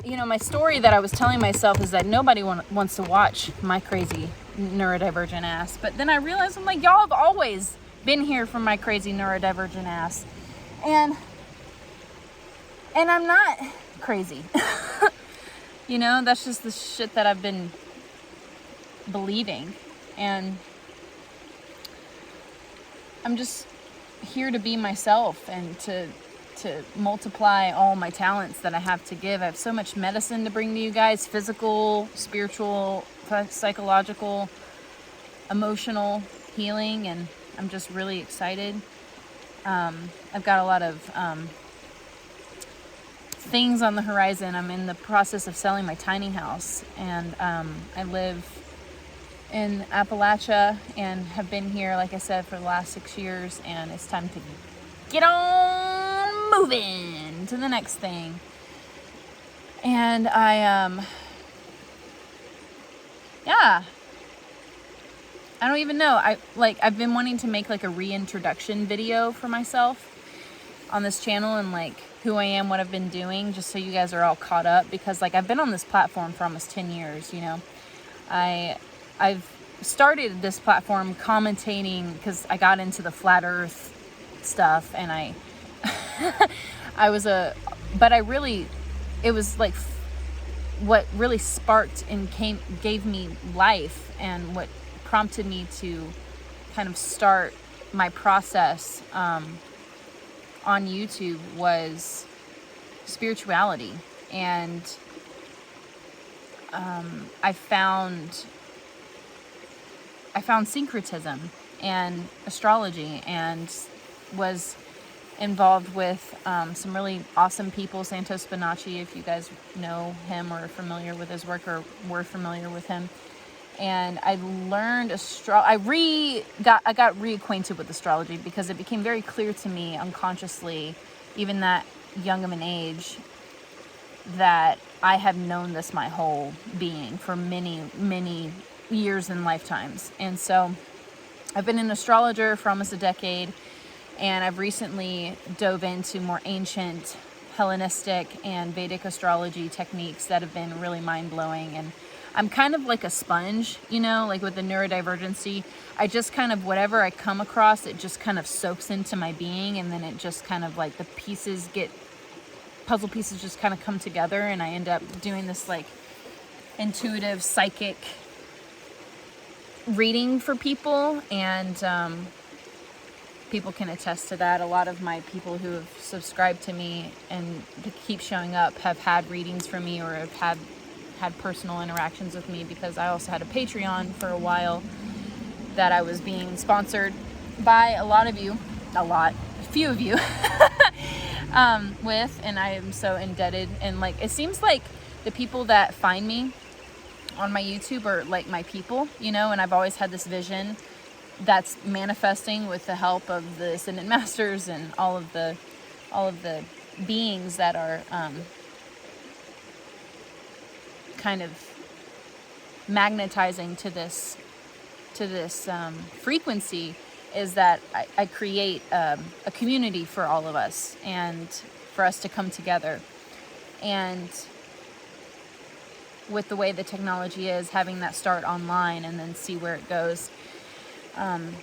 my story that I was telling myself is that nobody wants to watch my crazy neurodivergent ass. But then I realized, I'm like, y'all have always been here for my crazy neurodivergent ass. And I'm not crazy. That's just the shit that I've been believing. And I'm just here to be myself and to multiply all my talents that I have to give. I have so much medicine to bring to you guys: physical, spiritual, psychological, emotional healing, and I'm just really excited. I've got a lot of things on the horizon. I'm in the process of selling my tiny house, and I live in Appalachia and have been here, like I said, for the last 6 years, and it's time to get on moving to the next thing. And I don't even know. I've been wanting to make like a reintroduction video for myself on this channel, and like who I am, what I've been doing, just so you guys are all caught up, because like I've been on this platform for almost 10 years, I've started this platform commentating because I got into the flat earth stuff, and it was like what really sparked and gave me life, and what prompted me to kind of start my process on YouTube was spirituality. And I found syncretism and astrology, and was involved with some really awesome people. Santos Bonacci, if you guys know him or are familiar with his work or were familiar with him. And I learned I got reacquainted with astrology because it became very clear to me unconsciously, even that young of an age, that I have known this my whole being for many, many years and lifetimes. And so I've been an astrologer for almost a decade, and I've recently dove into more ancient Hellenistic and Vedic astrology techniques that have been really mind-blowing. And I'm kind of like a sponge, like with the neurodivergency. I just kind of, whatever I come across, it just kind of soaks into my being, and then it just kind of like the puzzle pieces just kind of come together, and I end up doing this like intuitive psychic reading for people. And people can attest to that. A lot of my people who have subscribed to me and keep showing up have had readings from me, or have had personal interactions with me, because I also had a Patreon for a while that I was being sponsored by a few of you with, and I am so indebted. And like, it seems like the people that find me on my YouTube are like my people, and I've always had this vision that's manifesting with the help of the Ascendant Masters and all of the beings that are kind of magnetizing to this frequency, is that I create a community for all of us, and for us to come together. And with the way the technology is, having that start online and then see where it goes. I'm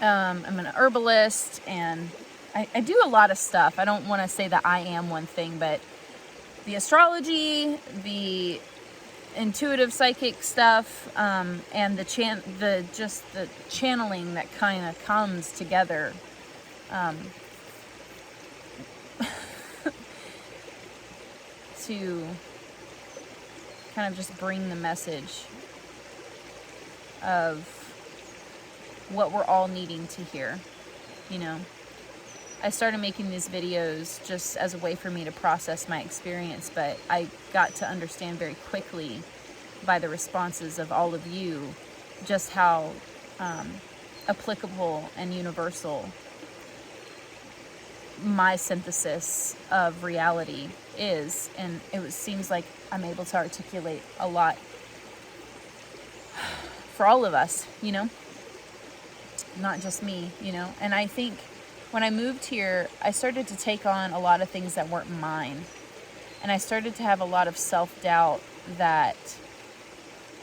an herbalist, and I do a lot of stuff. I don't want to say that I am one thing, but the astrology, the intuitive psychic stuff, and the channeling that kind of comes together, to kind of just bring the message of what we're all needing to hear. I started making these videos just as a way for me to process my experience, but I got to understand very quickly by the responses of all of you just how applicable and universal my synthesis of reality is. And it seems like I'm able to articulate a lot for all of us, not just me, and I think when I moved here, I started to take on a lot of things that weren't mine. And I started to have a lot of self-doubt that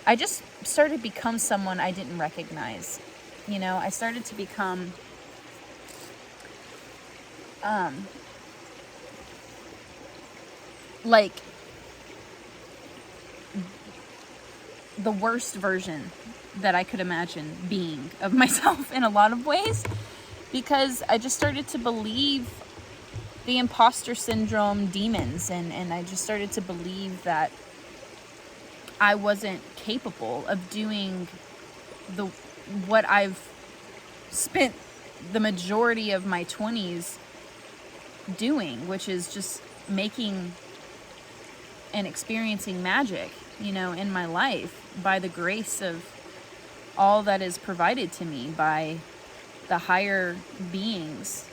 I just started to become someone I didn't recognize. You know, I started to become like the worst version that I could imagine being of myself in a lot of ways, because I just started to believe the imposter syndrome demons, and I just started to believe that I wasn't capable of doing what I've spent the majority of my 20s doing, which is just making and experiencing magic, you know, in my life by the grace of all that is provided to me by the higher beings,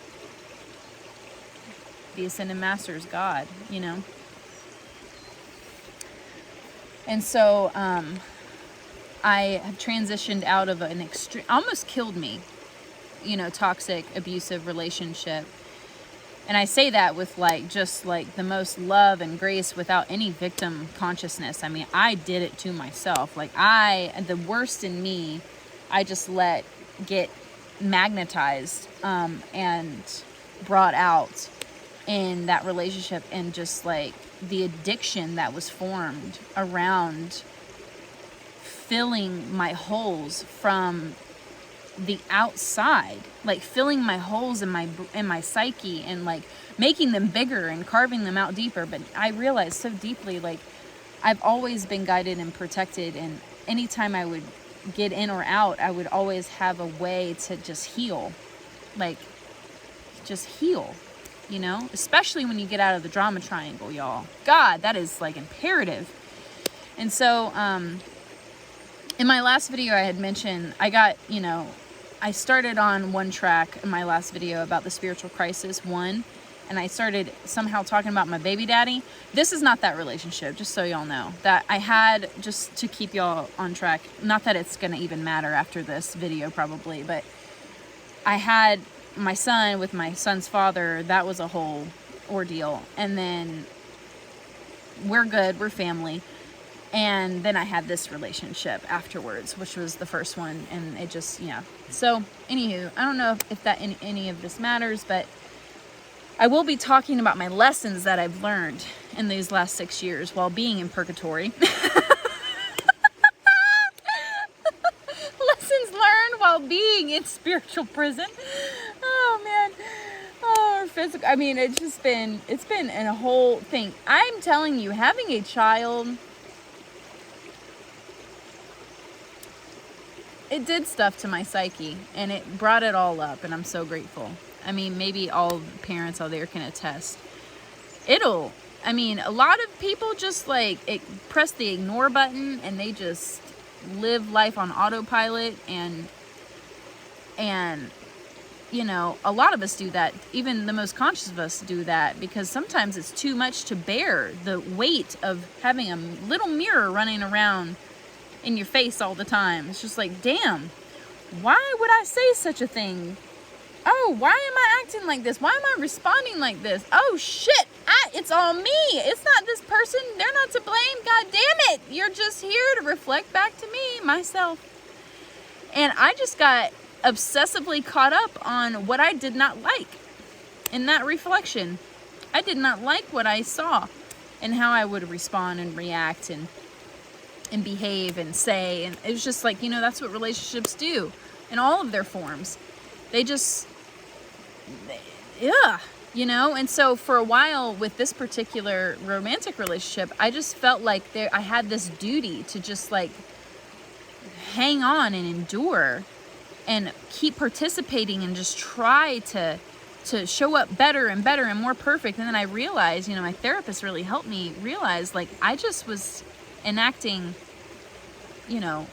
the Ascended Masters, God, you know. And so I have transitioned out of an extreme, almost killed me, you know, toxic, abusive relationship. And I say that with like just like the most love and grace, without any victim consciousness. I mean, I did it to myself. Like the worst in me, I just let get magnetized and brought out in that relationship, and just like the addiction that was formed around filling my holes from the outside, like filling my holes in my psyche, and like making them bigger and carving them out deeper. But I realized so deeply, like I've always been guided and protected, and anytime I would get in or out, I would always have a way to just heal, like just heal, you know, especially when you get out of the drama triangle, y'all. God, that is like imperative. And so in my last video I had mentioned, I got, you know, I started on one track in my last video about the spiritual crisis 1, and I started somehow talking about my baby daddy. This is not that relationship, just so y'all know, that I had, just to keep y'all on track. Not that it's gonna even matter after this video probably, but I had my son with my son's father. That was a whole ordeal. And then we're good, we're family. And then I had this relationship afterwards, which was the first one, and it just, yeah. So, anywho, I don't know if that any of this matters, but I will be talking about my lessons that I've learned in these last 6 years while being in purgatory. Lessons learned while being in spiritual prison. Oh, man. Oh, physical. I mean, it's been a whole thing. I'm telling you, having a child, it did stuff to my psyche, and it brought it all up, and I'm so grateful. I mean, maybe all parents out there can attest. I mean, a lot of people just like press the ignore button, and they just live life on autopilot, and you know, a lot of us do that. Even the most conscious of us do that, because sometimes it's too much to bear, the weight of having a little mirror running around in your face all the time. It's just like, damn, why would I say such a thing? Oh, why am I acting like this? Why am I responding like this? Oh shit, it's all me. It's not this person. They're not to blame. God damn it. You're just here to reflect back to me, myself. And I just got obsessively caught up on what I did not like in that reflection. I did not like what I saw and how I would respond and react and behave and say. And it was just like, you know, that's what relationships do in all of their forms. They just, yeah, you know. And so for a while with this particular romantic relationship, I just felt like I had this duty to just like hang on and endure and keep participating and just try to show up better and better and more perfect. And then I realized, you know, my therapist really helped me realize, like, I just was enacting, you know,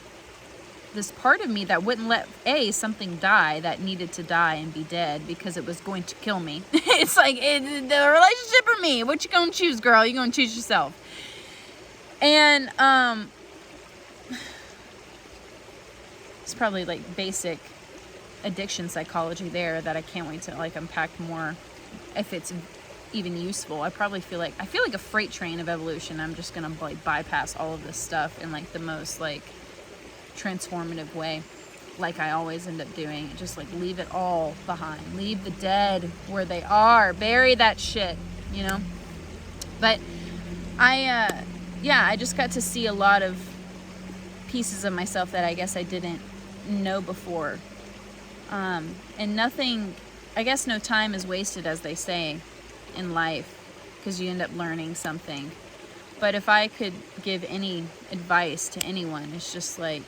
this part of me that wouldn't let something die that needed to die and be dead because it was going to kill me. It's like, the relationship or me? What you gonna choose, girl? You gonna choose yourself. And it's probably like basic addiction psychology there that I can't wait to like unpack more, if it's even useful. I feel like a freight train of evolution. I'm just gonna like bypass all of this stuff in like the most like transformative way, like I always end up doing. Just like leave it all behind, leave the dead where they are, bury that shit, you know. But I just got to see a lot of pieces of myself that I guess I didn't know before. And nothing, I guess no time is wasted, as they say in life, because you end up learning something. But if I could give any advice to anyone, it's just like,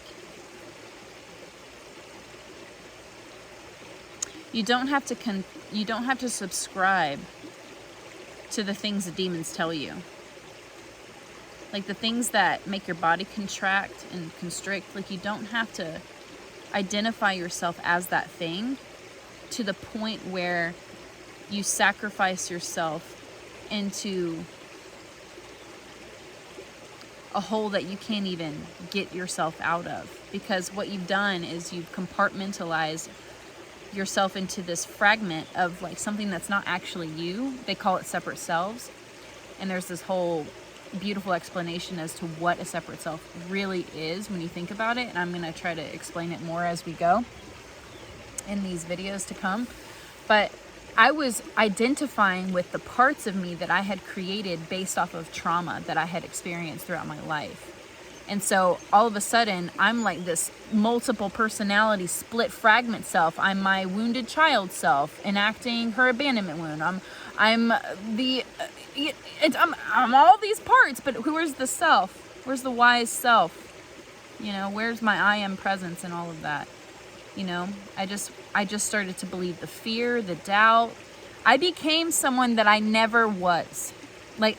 you don't have to subscribe to the things the demons tell you. Like the things that make your body contract and constrict, like you don't have to identify yourself as that thing to the point where you sacrifice yourself into a hole that you can't even get yourself out of. Because what you've done is you've compartmentalized yourself into this fragment of like something that's not actually you. They call it separate selves. And there's this whole beautiful explanation as to what a separate self really is when you think about it, and I'm going to try to explain it more as we go in these videos to come. But I was identifying with the parts of me that I had created based off of trauma that I had experienced throughout my life. And so all of a sudden I'm like this multiple personality split fragment self. I'm my wounded child self enacting her abandonment wound. I'm all these parts, but where's the self? Where's the wise self? You know, where's my I am presence and all of that? You know, I just started to believe the fear, the doubt. I became someone that I never was. Like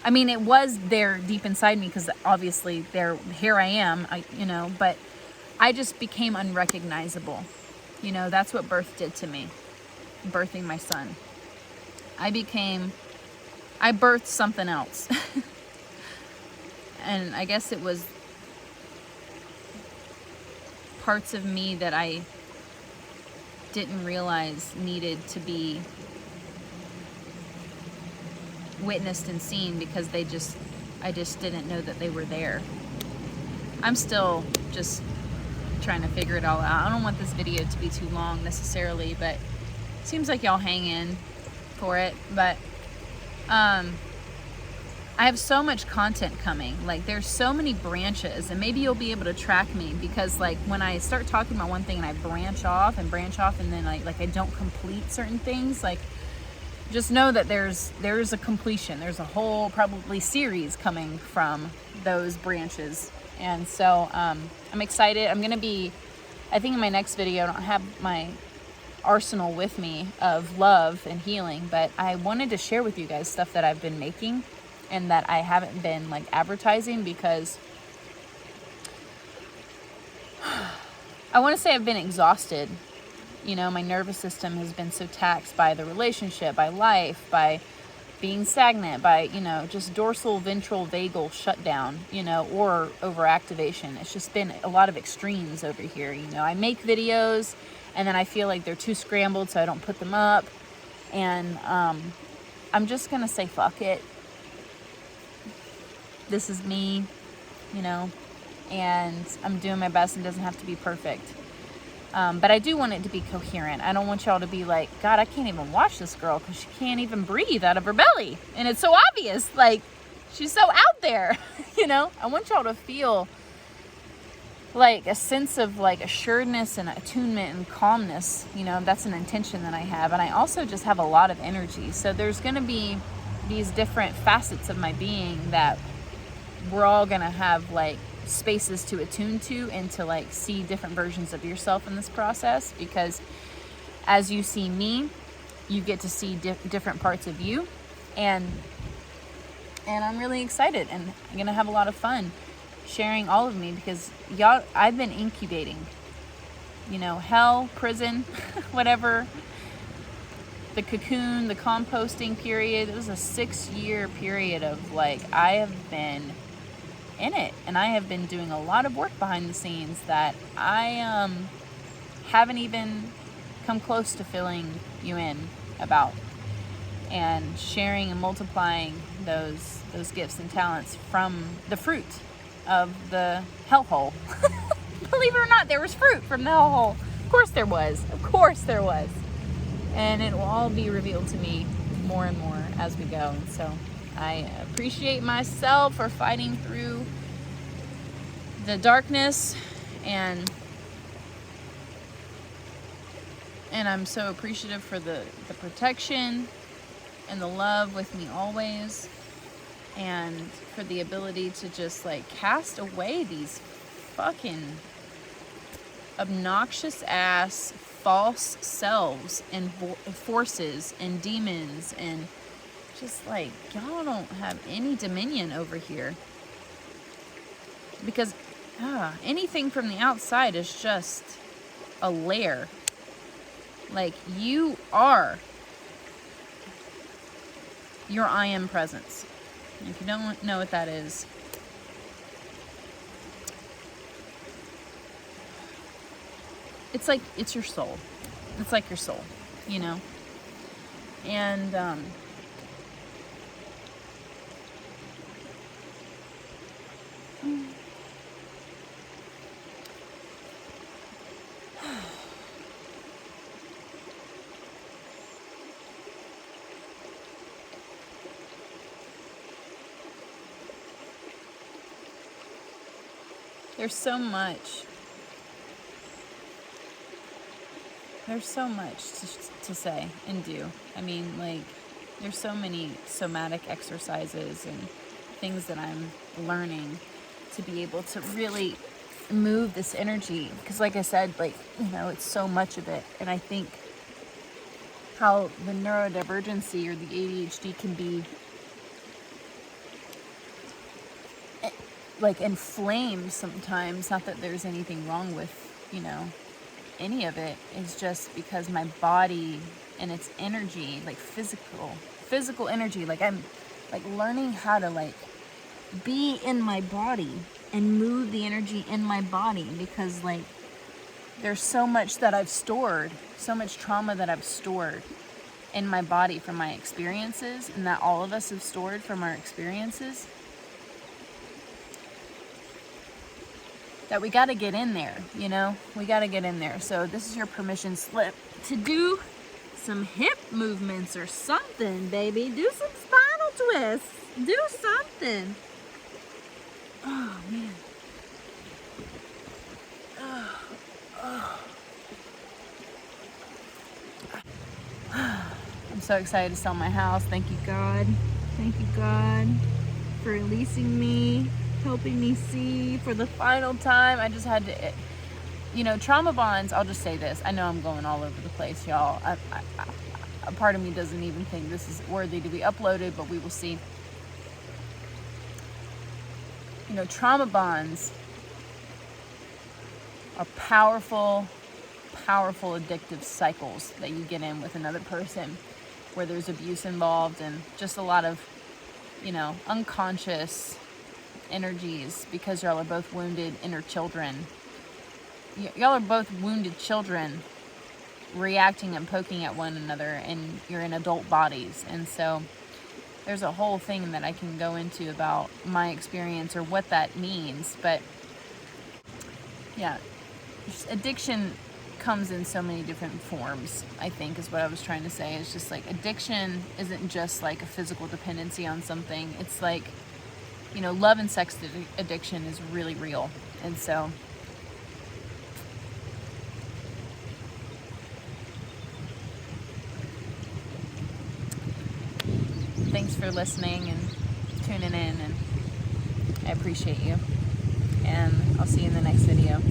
it was there deep inside me, because obviously here I am, but I just became unrecognizable. You know, that's what birth did to me, birthing my son. I birthed something else. And I guess it was parts of me that I didn't realize needed to be witnessed and seen, because I just didn't know that they were there. I'm still just trying to figure it all out. I don't want this video to be too long necessarily, but it seems like y'all hang in for it. But I have so much content coming. Like there's so many branches, and maybe you'll be able to track me, because like when I start talking about one thing and I branch off and then like I don't complete certain things, like just know that there's a completion. There's a whole probably series coming from those branches. And so I'm excited. I think in my next video, I don't have my arsenal with me of love and healing, but I wanted to share with you guys stuff that I've been making and that I haven't been like advertising, because I want to say I've been exhausted. You know, my nervous system has been so taxed by the relationship, by life, by being stagnant, by, you know, just dorsal, ventral, vagal shutdown, you know, or overactivation. It's just been a lot of extremes over here. You know, I make videos and then I feel like they're too scrambled, so I don't put them up. And I'm just going to say, fuck it. This is me, you know, and I'm doing my best. It doesn't have to be perfect. But I do want it to be coherent. I don't want y'all to be like, God, I can't even watch this girl because she can't even breathe out of her belly. And it's so obvious. Like, she's so out there, you know? I want y'all to feel like a sense of like assuredness and attunement and calmness. You know, that's an intention that I have. And I also just have a lot of energy. So there's going to be these different facets of my being that we're all going to have like spaces to attune to, and to like see different versions of yourself in this process, because as you see me, you get to see different parts of you, and I'm really excited, and I'm gonna have a lot of fun sharing all of me, because y'all, I've been incubating, you know, hell, prison, whatever, the cocoon, the composting period. It was a 6-year period of like, I have been in it, and I have been doing a lot of work behind the scenes that I haven't even come close to filling you in about, and sharing and multiplying those gifts and talents from the fruit of the hellhole. Believe it or not, there was fruit from the hellhole. Of course there was. Of course there was. And it will all be revealed to me more and more as we go. And so I appreciate myself for fighting through the darkness, and I'm so appreciative for the protection and the love with me always, and for the ability to just like cast away these fucking obnoxious ass false selves and forces and demons, and just like, y'all don't have any dominion over here, because anything from the outside is just a lair. Like, you are your I am presence. If you don't know what that is, it's like, it's your soul. It's like your soul, you know? And, there's so much. There's so much to say and do. I mean, like, there's so many somatic exercises and things that I'm learning to be able to really move this energy. Because like I said, like, you know, it's so much of it. And I think how the neurodivergency or the ADHD can be like inflamed sometimes. Not that there's anything wrong with, you know, any of it. Is just because my body and its energy, like physical energy, like I'm like learning how to like be in my body and move the energy in my body, because like there's so much that I've stored, so much trauma that I've stored in my body from my experiences, and that all of us have stored from our experiences, that we got to get in there, you know? We got to get in there. So this is your permission slip to do some hip movements or something, baby. Do some spinal twists. Do something. Oh, man. I'm so excited to sell my house. Thank you, God. Thank you, God, for releasing me, helping me see for the final time. I just had to, you know, trauma bonds. I'll just say this. I know I'm going all over the place, y'all. A part of me doesn't even think this is worthy to be uploaded, but we will see. You know, trauma bonds are powerful addictive cycles that you get in with another person, where there's abuse involved and just a lot of, you know, unconscious energies, because y'all are both wounded inner children. Y'all are both wounded children reacting and poking at one another, and you're in adult bodies. And so there's a whole thing that I can go into about my experience or what that means. But yeah, addiction comes in so many different forms, I think, is what I was trying to say. It's just like, addiction isn't just like a physical dependency on something. It's like, you know, love and sex addiction is really real. And so thanks for listening and tuning in, and I appreciate you, and I'll see you in the next video.